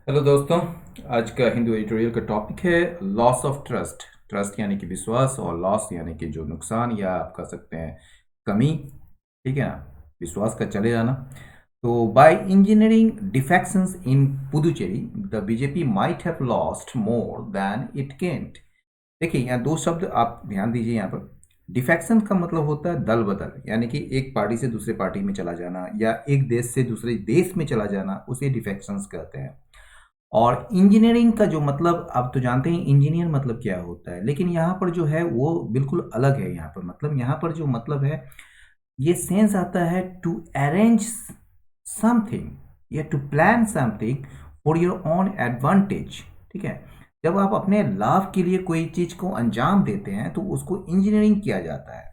Hello दोस्तों। आज का हिंदू एडिटोरियल का टॉपिक है लॉस ऑफ ट्रस्ट। ट्रस्ट यानी कि विश्वास और लॉस यानी कि जो नुकसान या आप कह सकते हैं कमी। ठीक है ना, विश्वास का चले जाना। तो by engineering defections in Puducherry the BJP might have lost more than it gained. देखिए यहाँ दो शब्द आप ध्यान दीजिए। यहाँ पर डिफेक्शन का मतलब होता है दल बदल, यानी कि एक पार्टी से दूसरे पार्टी में चला जाना या एक देश से दूसरे देश में चला जाना, उसे डिफेक्शंस कहते हैं। और इंजीनियरिंग का जो मतलब आप तो जानते हैं इंजीनियर मतलब क्या होता है, लेकिन यहाँ पर जो है वो बिल्कुल अलग है। यहाँ पर मतलब यहाँ पर जो मतलब है ये सेंस आता है टू अरेंज समथिंग या to plan something for your own advantage. ठीक है, जब आप अपने लाभ के लिए कोई चीज़ को अंजाम देते हैं तो उसको इंजीनियरिंग किया जाता है।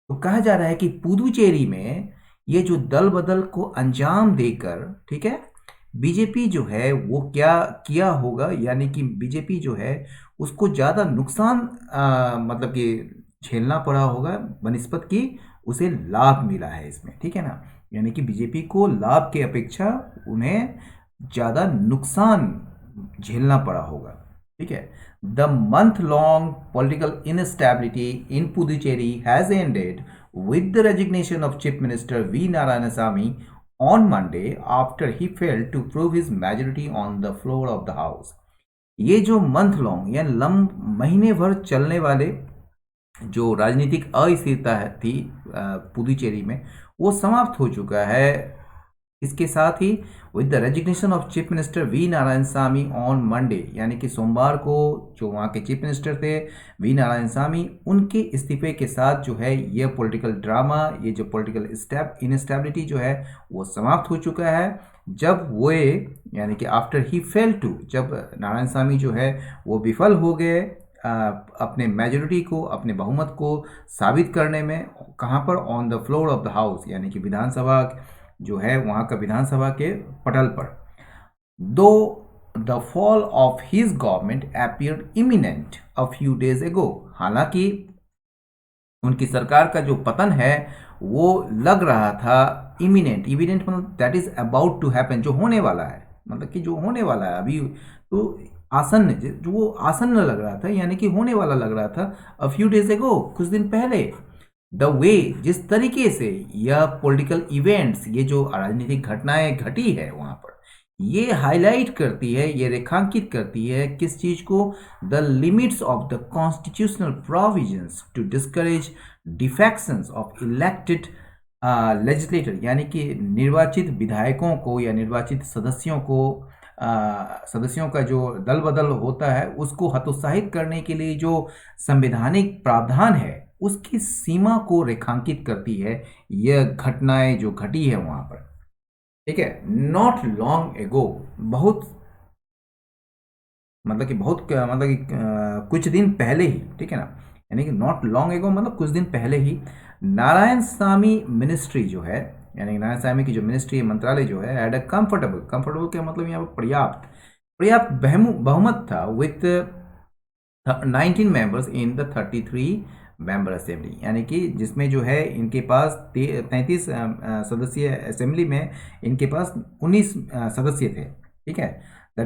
तो कहा जा रहा है कि पुदुचेरी में ये जो दल बदल को अंजाम देकर, ठीक है, बीजेपी जो है वो क्या किया होगा, यानी कि बीजेपी जो है उसको ज़्यादा नुकसान मतलब कि झेलना पड़ा होगा बनिस्बत कि उसे लाभ मिला है इसमें। ठीक है ना, यानी कि बीजेपी को लाभ के अपेक्षा उन्हें ज़्यादा नुकसान झेलना पड़ा होगा। ठीक है, the month long political instability in Puducherry has ended with the resignation of Chief Minister V. Narayanasamy on Monday after he failed to prove his majority on the floor of the House। ये जो month long या महीने भर चलने वाले जो राजनीतिक अस्थिरता थी पुदुचेरी में, वो समाप्त हो चुका है। इसके साथ ही with the resignation of chief minister V Narayanasamy on Monday, यानी कि सोमवार को जो वहाँ के चीफ मिनिस्टर थे वी नारायण सामी, उनके इस्तीफे के साथ जो है ये पॉलिटिकल ड्रामा, ये जो पॉलिटिकल इनस्टेबिलिटी जो है वो समाप्त हो चुका है। जब वो यानी कि आफ्टर ही फेल टू, जब नारायण सामी जो है वो विफल हो गए अपने मेजोरिटी को, अपने बहुमत को साबित करने में। कहाँ पर? On the floor of the house, यानी कि विधानसभा जो है वहाँ का विधानसभा के पटल पर। Though the fall of his government appeared imminent a few days ago, हालांकि उनकी सरकार का जो पतन है वो लग रहा था इमिनेंट। इमिनेंट मतलब that is about to happen, जो होने वाला है, मतलब कि जो होने वाला है अभी। तो आसन्न, जो वो आसन्न लग रहा था, यानी कि होने वाला लग रहा था अ फ्यू डेज एगो, कुछ दिन पहले। द वे, जिस तरीके से यह पॉलिटिकल इवेंट्स, ये जो राजनीतिक घटनाएं घटी है वहां पर, ये हाईलाइट करती है, ये रेखांकित करती है किस चीज को? The limits of the constitutional provisions to discourage defections of elected legislator, यानी कि निर्वाचित विधायकों को या निर्वाचित सदस्यों को, सदस्यों का जो दल बदल होता है उसको हतोत्साहित करने के लिए जो संवैधानिक प्रावधान है उसकी सीमा को रेखांकित करती है यह घटनाएं जो घटी है वहां पर। ठीक है, नॉट लॉन्ग एगो, बहुत मतलब कि कुछ दिन पहले ही, ठीक है ना, यानी कि नॉट लॉन्ग एगो मतलब कुछ दिन पहले ही नारायण सामी मिनिस्ट्री जो है, यानी कि नारायण सामी की जो मिनिस्ट्री मंत्रालय जो है, हैड अ कंफर्टेबल का मतलब यहाँ पर पर्याप्त पर्याप्त बहुमत था with 19 members in the 33 member assembly, यानी कि जिसमें जो है इनके पास 33 सदस्यीय असेंबली में इनके पास 19 सदस्य थे। ठीक है, द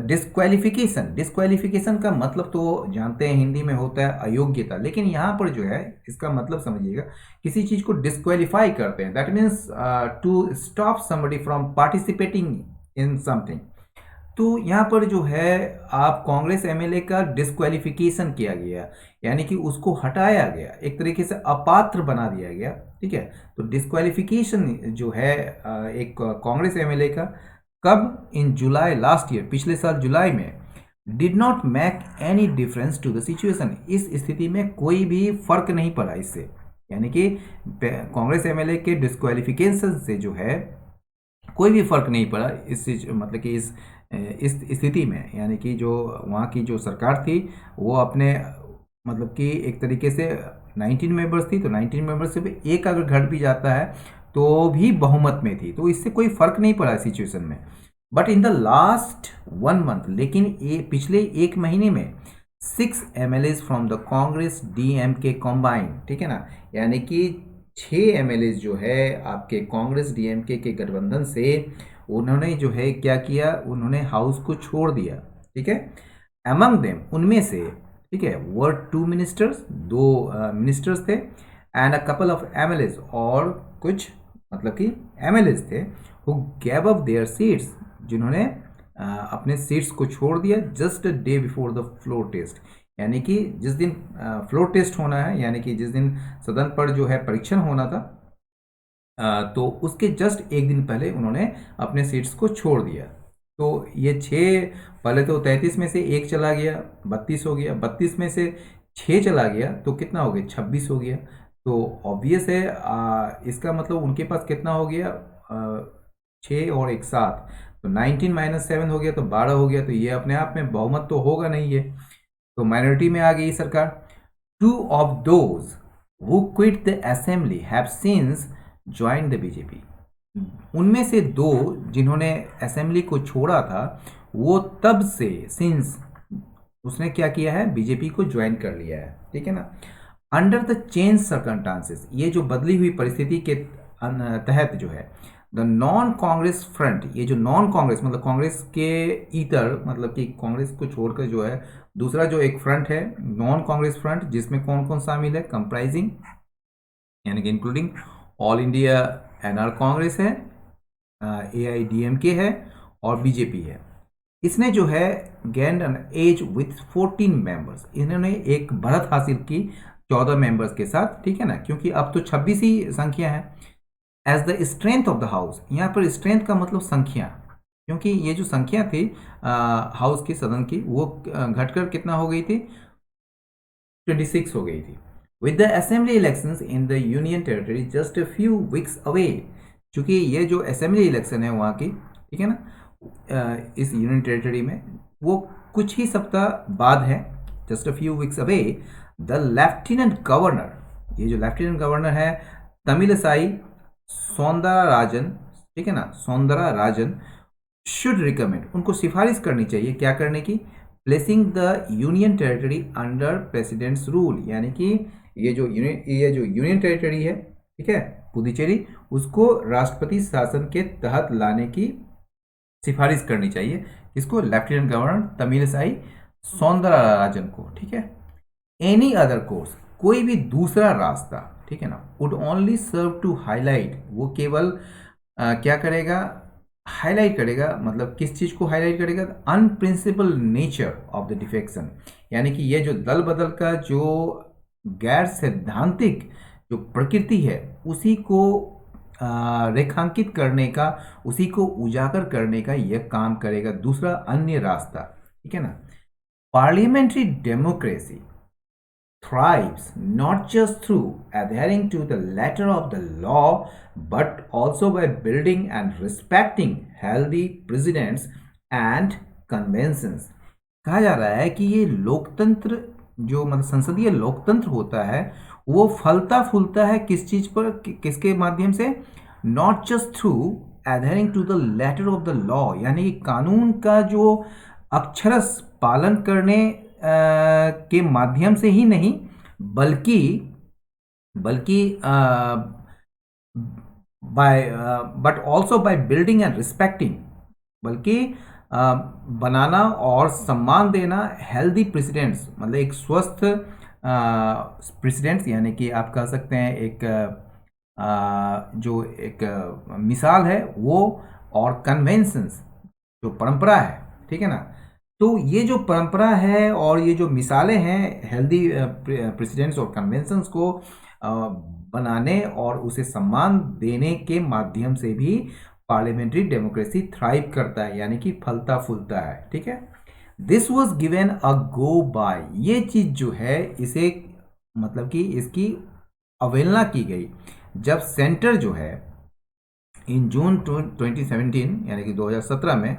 डिस्क्वालिफिकेशन का मतलब तो जानते हैं हिंदी में होता है अयोग्यता, लेकिन यहाँ पर जो है इसका मतलब समझिएगा, किसी चीज़ को डिस्क्वालीफाई करते हैं, that means to stop somebody from participating in something. तो यहाँ पर जो है आप कांग्रेस एमएलए का डिस्क्वालिफिकेशन किया गया, यानी कि उसको हटाया गया, एक तरीके से अपात्र बना दिया गया। ठीक है, तो डिस्क्वालिफिकेशन जो है एक कांग्रेस एमएलए का, कब? इन जुलाई लास्ट ईयर, पिछले साल जुलाई में। Did not make any difference to the situation, इस स्थिति में कोई भी फर्क नहीं पड़ा इससे, यानी कि कांग्रेस एमएलए के डिस्क्वालिफिकेशन से जो है कोई भी फर्क नहीं पड़ा इस मतलब कि इस स्थिति में, यानी कि जो वहाँ की जो सरकार थी वो अपने मतलब कि एक तरीके से 19 मेंबर्स थी, तो 19 मेंबर्स से भी एक अगर घट भी जाता है तो भी बहुमत में थी, तो इससे कोई फर्क नहीं पड़ा सिचुएशन में। But in the last 1 month, लेकिन ये पिछले एक महीने में 6 MLAs from the Congress DMK combine, ठीक है ना, यानी कि 6 एमएलए जो है आपके कांग्रेस डीएमके के गठबंधन से उन्होंने जो है क्या किया, उन्होंने हाउस को छोड़ दिया, ठीक है। अमंग देम, उनमें से, ठीक है, वर 2 मिनिस्टर्स, 2 मिनिस्टर्स थे, and a couple of MLAs, और कुछ मतलब कि एमएलएज थे, who gave up their seats, जिन्होंने अपने सीट्स को छोड़ दिया just a day before the floor test, यानी कि जिस दिन फ्लोर टेस्ट होना है, यानी कि जिस दिन सदन पर जो है परीक्षण होना था, तो उसके जस्ट एक दिन पहले उन्होंने अपने सीट्स को छोड़ दिया। तो ये 6, पहले तो 33 में से एक चला गया, 32 हो गया, 32 में से 6 चला गया तो कितना हो गया, 26 हो गया। तो ऑब्वियस है इसका मतलब उनके पास कितना हो गया, 6 और एक 7, तो 19 माइनस 7 हो गया, तो 12 हो गया। तो ये अपने आप में बहुमत तो होगा नहीं ये, तो माइनॉरिटी में आ गई सरकार। 2 of those who quit the assembly have since joined the BJP. उनमें से 2 जिन्होंने असेंबली को छोड़ा था, वो तब से सिंस उसने क्या किया है, बीजेपी को ज्वाइन कर लिया है, ठीक है ना। अंडर द चेंज सर्कमस्टांसेस, ये जो बदली हुई परिस्थिति के तहत जो है, द नॉन कांग्रेस फ्रंट, ये जो नॉन कांग्रेस मतलब कांग्रेस के इतर, मतलब कि कांग्रेस को छोड़कर जो है दूसरा जो एक फ्रंट है, नॉन कांग्रेस फ्रंट, जिसमें कौन कौन शामिल है, कंप्राइजिंग यानी कि इंक्लूडिंग ऑल इंडिया एनआर कांग्रेस है, AIDMK है और बीजेपी है। इसने जो है gained an edge with 14 members, इन्होंने एक बढ़त हासिल की 14 मेंबर्स के साथ, ठीक है ना, क्योंकि अब तो 26 ही संख्या है। As the strength of the house, यहाँ पर स्ट्रेंथ का मतलब संख्या, क्योंकि ये जो संख्या थी हाउस की, सदन की, वो घटकर कितना हो गई थी, 26 हो गई थी। With the assembly elections in the union territory just a few weeks away, चूंकि ये जो असेंबली इलेक्शन है वहाँ की, ठीक है ना, इस यूनियन टेरिटरी में वो कुछ ही सप्ताह बाद है, just a few weeks away, the lieutenant governor, ये जो लेफ्टिनेंट गवर्नर है तमिलसाई सौंदरराजन, ठीक है ना, सौंदरराजन, शुड रिकमेंड, उनको सिफारिश करनी चाहिए क्या करने की, placing the union territory under presidents rule, यानी कि ये जो यूनियन टेरिटरी है, ठीक है, पुदुचेरी, उसको राष्ट्रपति शासन के तहत लाने की सिफारिश करनी चाहिए, इसको लेफ्टिनेंट गवर्नर तमिलसाई सौंदरराजन को, ठीक है। एनी अदर कोर्स, कोई भी दूसरा रास्ता, ठीक है ना, would only serve to highlight, वो केवल क्या करेगा, हाईलाइट करेगा, मतलब किस चीज को हाईलाइट करेगा, अनप्रिंसिपल नेचर ऑफ द डिफेक्शन, यानी कि ये जो दल बदल का जो गैर सैद्धांतिक जो प्रकृति है, उसी को रेखांकित करने का, उसी को उजागर करने का यह काम करेगा दूसरा अन्य रास्ता, ठीक है ना। Parliamentary democracy thrives not just through adhering to the letter of the law but also by building and respecting healthy precedents and conventions। कहा जा रहा है कि ये लोकतंत्र जो मतलब संसदीय लोकतंत्र होता है, वो फलता फूलता है किस चीज पर, किसके माध्यम से, not just through adhering to the letter of the law, यानी कानून का जो अक्षरश पालन करने के माध्यम से ही नहीं, बल्कि बल्कि by but also by building and respecting, बल्कि बनाना और सम्मान देना हेल्दी प्रेसिडेंट्स, मतलब एक स्वस्थ प्रेसिडेंट्स, यानी कि आप कह सकते हैं एक जो एक मिसाल है वो, और कन्वेंशंस जो परंपरा है, ठीक है ना। तो ये जो परंपरा है और ये जो मिसालें हैं हेल्दी प्रेसिडेंट्स और कन्वेंशंस को बनाने और उसे सम्मान देने के माध्यम से भी पार्लियामेंट्री डेमोक्रेसी थ्राइव करता है, यानी कि फलता फूलता है, ठीक है। This was given a go by, ये चीज जो है इसे मतलब कि इसकी अवहेलना की गई जब सेंटर जो है इन जून 2017 यानी कि 2017 में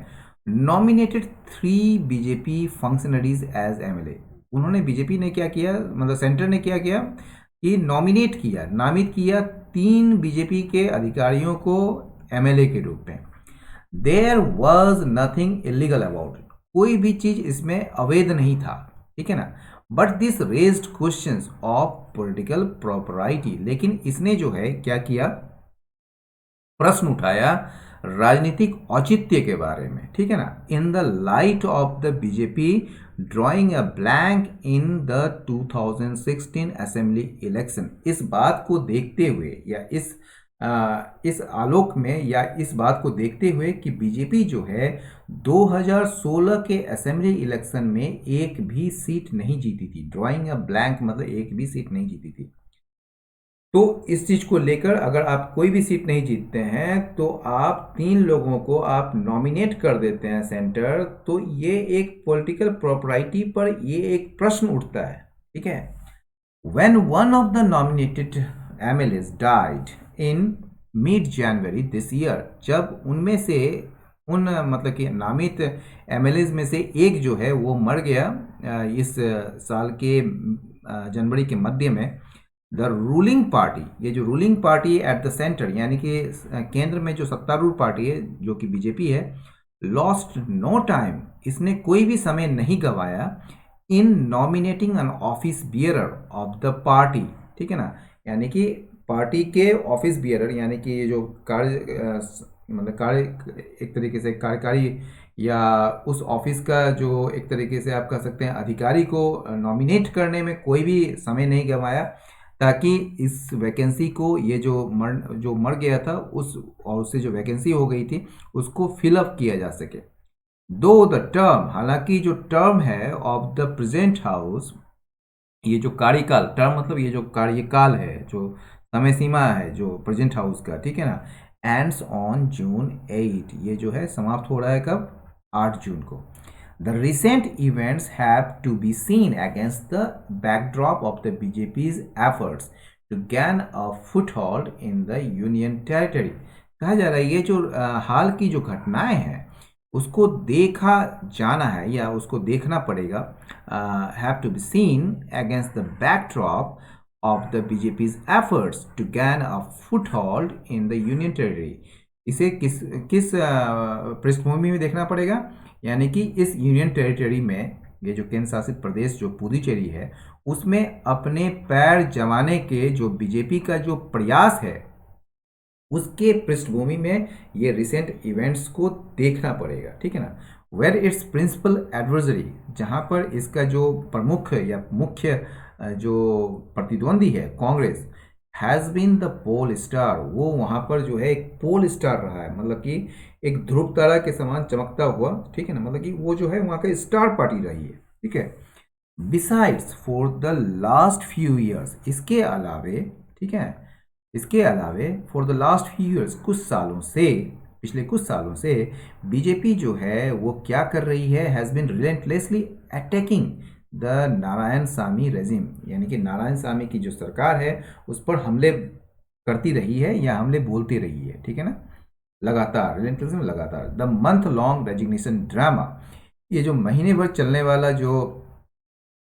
nominated 3 BJP functionaries as MLA. उन्होंने, बीजेपी ने क्या किया, मतलब सेंटर ने क्या किया कि नॉमिनेट किया, नामित किया 3 बीजेपी के अधिकारियों को एमएलए के रूप में। There was nothing illegal about it, कोई भी चीज इसमें अवैध नहीं था, ठीक है ना। But this raised questions of political propriety, लेकिन इसने जो है क्या किया, प्रश्न उठाया राजनीतिक औचित्य के बारे में, ठीक है ना, in the light of the BJP drawing a blank in the 2016 assembly election. इस बात को देखते हुए या इस आलोक में या इस बात को देखते हुए कि बीजेपी जो है 2016 के असेंबली इलेक्शन में एक भी सीट नहीं जीती थी। ड्राइंग अ ब्लैंक मतलब एक भी सीट नहीं जीती थी। तो इस चीज को लेकर अगर आप कोई भी सीट नहीं जीतते हैं तो आप 3 लोगों को आप नॉमिनेट कर देते हैं सेंटर, तो ये एक पॉलिटिकल प्रॉपर्टी पर ये एक प्रश्न उठता है, ठीक है। When one of the nominated MLAs died in mid January this year, जब उनमें से उन मतलब कि नामित MLAs में से एक जो है वो मर गया इस साल के जनवरी के मध्य में, द रूलिंग पार्टी, ये जो ruling party at the centre यानी कि केंद्र में जो सत्तारूढ़ पार्टी है जो कि बीजेपी है, लॉस्ट नो टाइम, इसने कोई भी समय नहीं गंवाया in nominating an office bearer of the party, ठीक है ना, यानी कि पार्टी के ऑफिस बियरर यानी कि ये जो मतलब कार्य एक तरीके से कार्यकारी या उस ऑफिस का जो एक तरीके से आप कह सकते हैं अधिकारी को नॉमिनेट करने में कोई भी समय नहीं गंवाया, ताकि इस वैकेंसी को ये जो मर गया था उस और उससे जो वैकेंसी हो गई थी उसको फिलअप किया जा सके। दो द टर्म, हालांकि जो टर्म है ऑफ द प्रेजेंट हाउस, ये जो कार्यकाल, टर्म मतलब ये जो कार्यकाल है, जो समय सीमा है जो प्रेजेंट हाउस का, ठीक है ना, एंड्स ऑन जून 8, ये जो है समाप्त हो रहा है कब, 8 जून को। The recent events have to be seen against the backdrop of the BJP's efforts to gain a foothold in the Union Territory। कहा जा रहा है ये जो हाल की जो घटनाएं हैं उसको देखा जाना है या उसको देखना पड़ेगा, have to be seen against the backdrop of the BJP's efforts to gain a foothold in the Union Territory। इसे किस किस पृष्ठभूमि में देखना पड़ेगा, यानी कि इस यूनियन टेरिटरी में ये जो केंद्र शासित प्रदेश जो पुदुचेरी है उसमें अपने पैर जमाने के जो बीजेपी का जो प्रयास है उसके पृष्ठभूमि में ये रिसेंट इवेंट्स को देखना पड़ेगा, ठीक है ना। वेर इट्स प्रिंसिपल एडवर्सरी, जहां पर इसका जो प्रमुख या मुख्य जो प्रतिद्वंदी है Congress, has been the pole star, वो वहां पर जो है एक पोल स्टार रहा है, मतलब कि एक ध्रुव तारा के समान चमकता हुआ, ठीक है ना, मतलब कि वो जो है वहां का स्टार पार्टी रही है, ठीक है। Besides for the last few years, इसके अलावे, ठीक है, इसके अलावे for the last few years, कुछ सालों से, पिछले कुछ सालों से बीजेपी जो है वो क्या कर रही है, has been relentlessly attacking the Narayanasamy regime, यानी कि नारायणसामी की जो सरकार है उस पर हमले करती रही है या हमले बोलती रही है, ठीक है ना, लगातार, रिलेंटलेसली लगातार। The month long resignation drama, ये जो महीने भर चलने वाला जो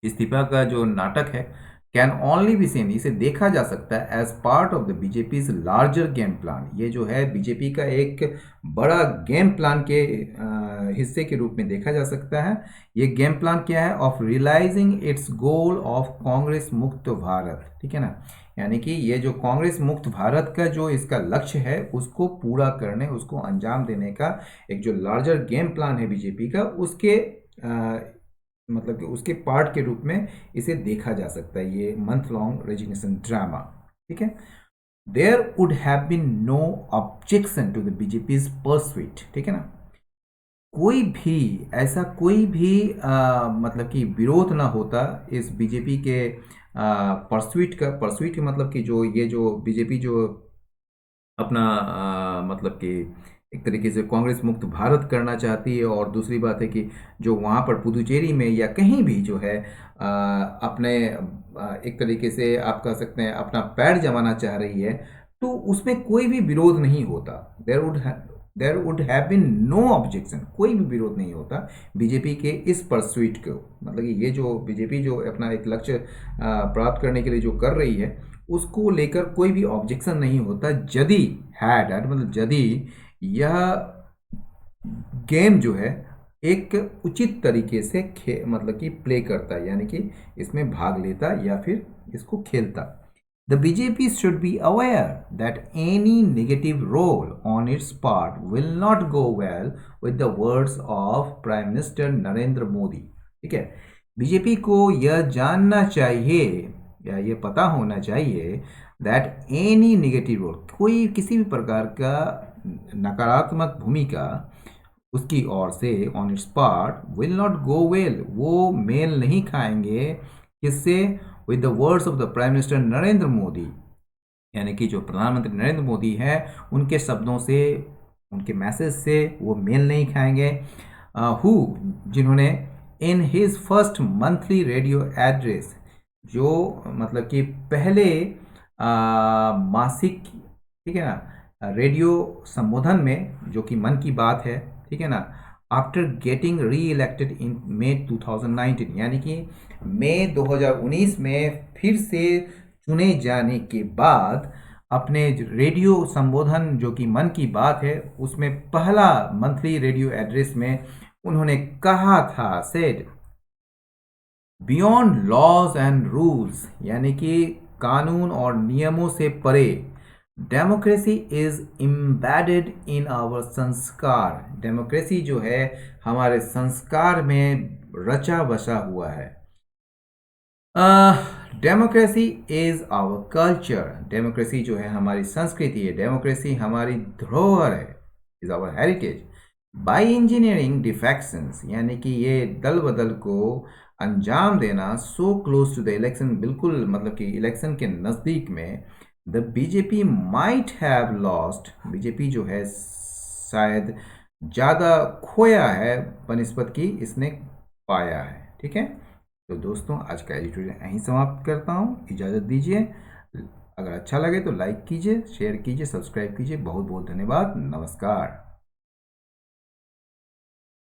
इस्तीफा का जो नाटक है, कैन ओनली बी सीन, इसे देखा जा सकता है as part of the BJP larger game plan, ये जो है बीजेपी का एक बड़ा गेम प्लान के हिस्से के रूप में देखा जा सकता है। ये गेम प्लान क्या है, of realising its goal of Congress मुक्त भारत, ठीक है ना, यानी कि ये जो कांग्रेस मुक्त भारत का जो इसका लक्ष्य है उसको पूरा करने, उसको अंजाम देने का एक जो लार्जर गेम प्लान है बीजेपी का, उसके मतलब कि उसके पार्ट के रूप में इसे देखा जा सकता है, ये मंथ लॉन्ग रेजिग्नेशन ड्रामा, ठीक है। There would have been no objection to the BJP's pursuit, ठीक है ना, कोई भी ऐसा कोई भी मतलब कि विरोध ना होता इस बीजेपी के परस्यूट का मतलब कि जो ये जो बीजेपी जो अपना मतलब कि एक तरीके से कांग्रेस मुक्त भारत करना चाहती है, और दूसरी बात है कि जो वहाँ पर पुदुचेरी में या कहीं भी जो है अपने एक तरीके से आप कह सकते हैं अपना पैर जमाना चाह रही है, तो उसमें कोई भी विरोध नहीं होता। There would have been no objection, कोई भी विरोध नहीं होता बीजेपी के इस परस्यूट को, मतलब कि ये जो बीजेपी जो अपना एक लक्ष्य प्राप्त करने के लिए जो कर रही है उसको लेकर कोई भी ऑब्जेक्शन नहीं होता, यदि हैड मतलब यदि यह गेम जो है एक उचित तरीके से मतलब कि प्ले करता, यानी कि इसमें भाग लेता या फिर इसको खेलता। The BJP should be aware that any negative role on its part will not go well with the words of Prime Minister Narendra Modi. ठीक है, बीजेपी को यह जानना चाहिए या ये पता होना चाहिए दैट एनी नेगेटिव रोल, कोई किसी भी प्रकार का नकारात्मक भूमिका उसकी ओर से on it's part will not go well, वो मेल नहीं खाएंगे किससे, with the words of the prime minister Narendra Modi, यानी कि जो प्रधानमंत्री नरेंद्र मोदी है उनके शब्दों से, उनके मैसेज से वो मेल नहीं खाएंगे। हु, जिन्होंने in his first monthly radio address, जो मतलब कि पहले मासिक, ठीक है ना, रेडियो संबोधन में, जो कि मन की बात है, ठीक है ना, आफ्टर गेटिंग री इलेक्टेड इन मई 2019, यानी कि मई 2019 में फिर से चुने जाने के बाद अपने रेडियो संबोधन जो कि मन की बात है उसमें पहला मंथली रेडियो एड्रेस में उन्होंने कहा था, said beyond laws and rules, यानी कि कानून और नियमों से परे, democracy is embedded in our sanskar, democracy जो है हमारे संस्कार में रचा बसा हुआ है। Democracy is our culture, democracy जो है हमारी संस्कृति है, डेमोक्रेसी हमारी धरोहर है, is our heritage. By engineering defections, यानी कि ये दल बदल को अंजाम देना, so close to the election, बिल्कुल मतलब कि इलेक्शन के नज़दीक में, the BJP might have lost, BJP जो है शायद ज़्यादा खोया है बनिस्बत की इसने पाया है। ठीक है, तो दोस्तों आज का एडिटोरियल यहीं समाप्त करता हूँ, इजाज़त दीजिए। अगर अच्छा लगे तो लाइक कीजिए, शेयर कीजिए, सब्सक्राइब कीजिए। बहुत बहुत धन्यवाद, नमस्कार।